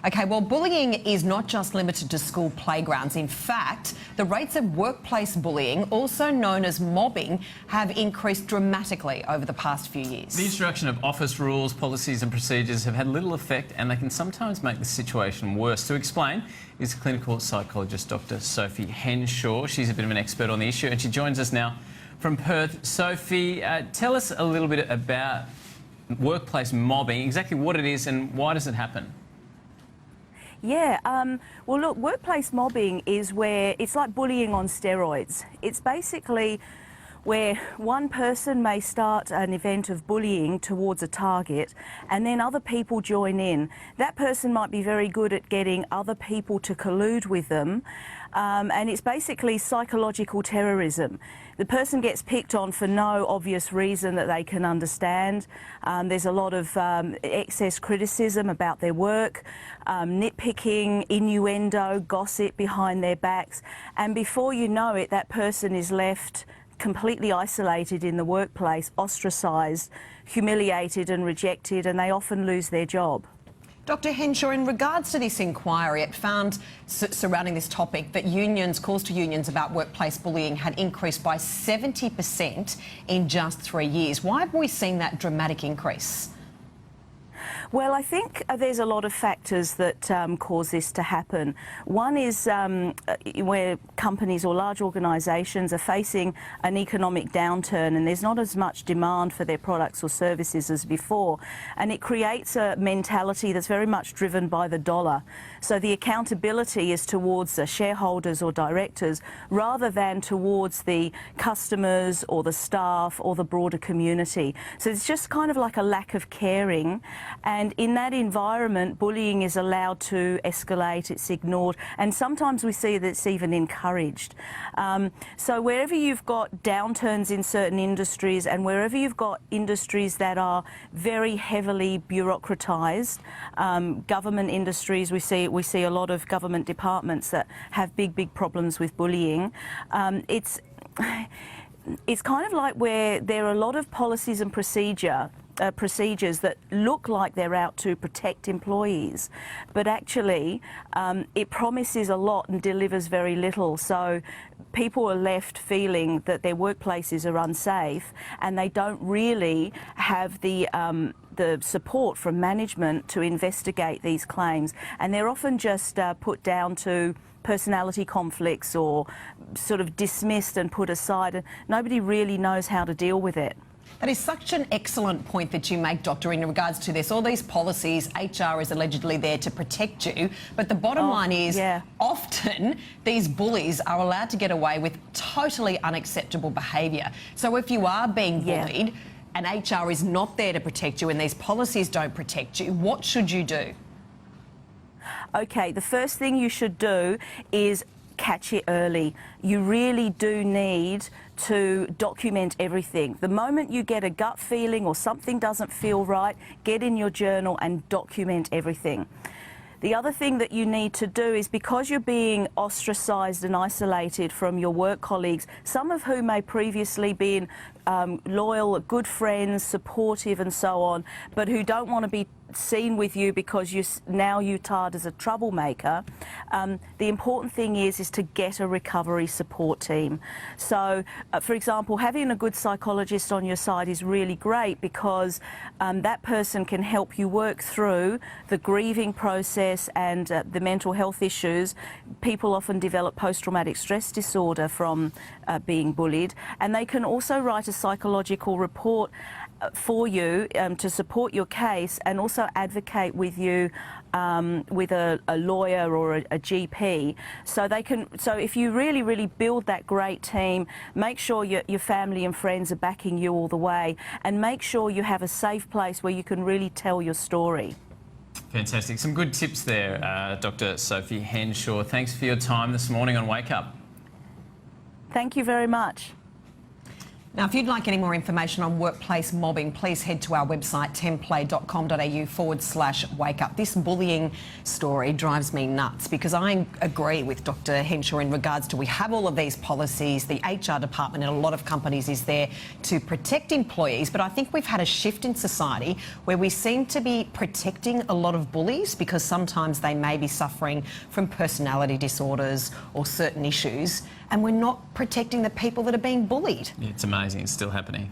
Okay, well, bullying is not just limited to school playgrounds. In fact, the rates of workplace bullying, also known as mobbing, have increased dramatically over the past few years. The introduction of office rules, policies and procedures have had little effect, and they can sometimes make the situation worse. To explain is clinical psychologist Dr. Sophie Henshaw. She's a bit of an expert on the issue, and she joins us now from Perth. Sophie, tell us a little bit about workplace mobbing, exactly what it is and why does it happen? Yeah, well look, workplace mobbing is where it's like bullying on steroids. It's basically where one person may start an event of bullying towards a target and then other people join in. That person might be very good at getting other people to collude with them, and it's basically psychological terrorism. The person gets picked on for no obvious reason that they can understand. There's a lot of excess criticism about their work, nitpicking, innuendo, gossip behind their backs, and before you know it, that person is left completely isolated in the workplace, ostracised, humiliated and rejected, and they often lose their job. Dr. Henshaw, in regards to this inquiry, it found surrounding this topic that calls to unions about workplace bullying had increased by 70% in just 3 years. Why have we seen that dramatic increase? Well, I think there's a lot of factors that cause this to happen. One is where companies or large organisations are facing an economic downturn and there's not as much demand for their products or services as before, and it creates a mentality that's very much driven by the dollar. So the accountability is towards the shareholders or directors rather than towards the customers or the staff or the broader community. So it's just kind of like a lack of caring. And in that environment, bullying is allowed to escalate, it's ignored, and sometimes we see that it's even encouraged. So wherever you've got downturns in certain industries and wherever you've got industries that are very heavily bureaucratised, government industries, we see a lot of government departments that have big problems with bullying. It's kind of like where there are a lot of policies and procedures that look like they're out to protect employees, but actually it promises a lot and delivers very little. So people are left feeling that their workplaces are unsafe and they don't really have the support from management to investigate these claims, and they're often just put down to personality conflicts or sort of dismissed and put aside, and nobody really knows how to deal with it. That is such an excellent point that you make, Doctor, in regards to this. All these policies, HR is allegedly there to protect you, but the bottom line is often these bullies are allowed to get away with totally unacceptable behaviour. So if you are being bullied and HR is not there to protect you and these policies don't protect you, what should you do? Okay, the first thing you should do is catch it early. You really do need to document everything. The moment you get a gut feeling or something doesn't feel right, get in your journal and document everything. The other thing that you need to do is, because you're being ostracised and isolated from your work colleagues, some of whom may previously been loyal, good friends, supportive and so on, but who don't want to be seen with you because you're tarred as a troublemaker, the important thing is to get a recovery support team. So, for example, having a good psychologist on your side is really great because that person can help you work through the grieving process and the mental health issues. People often develop post-traumatic stress disorder from being bullied, and they can also write a psychological report for you to support your case and also advocate with you with a lawyer or a GP. So if you really build that great team, make sure your family and friends are backing you all the way, and make sure you have a safe place where you can really tell your story. Fantastic. Some good tips there, Dr. Sophie Henshaw. Thanks for your time this morning on Wake Up. Thank you very much. Now, if you'd like any more information on workplace mobbing, please head to our website, template.com.au/wakeup. This bullying story drives me nuts because I agree with Dr. Henshaw in regards to we have all of these policies. The HR department in a lot of companies is there to protect employees, but I think we've had a shift in society where we seem to be protecting a lot of bullies because sometimes they may be suffering from personality disorders or certain issues, and we're not protecting the people that are being bullied. It's amazing, it's still happening.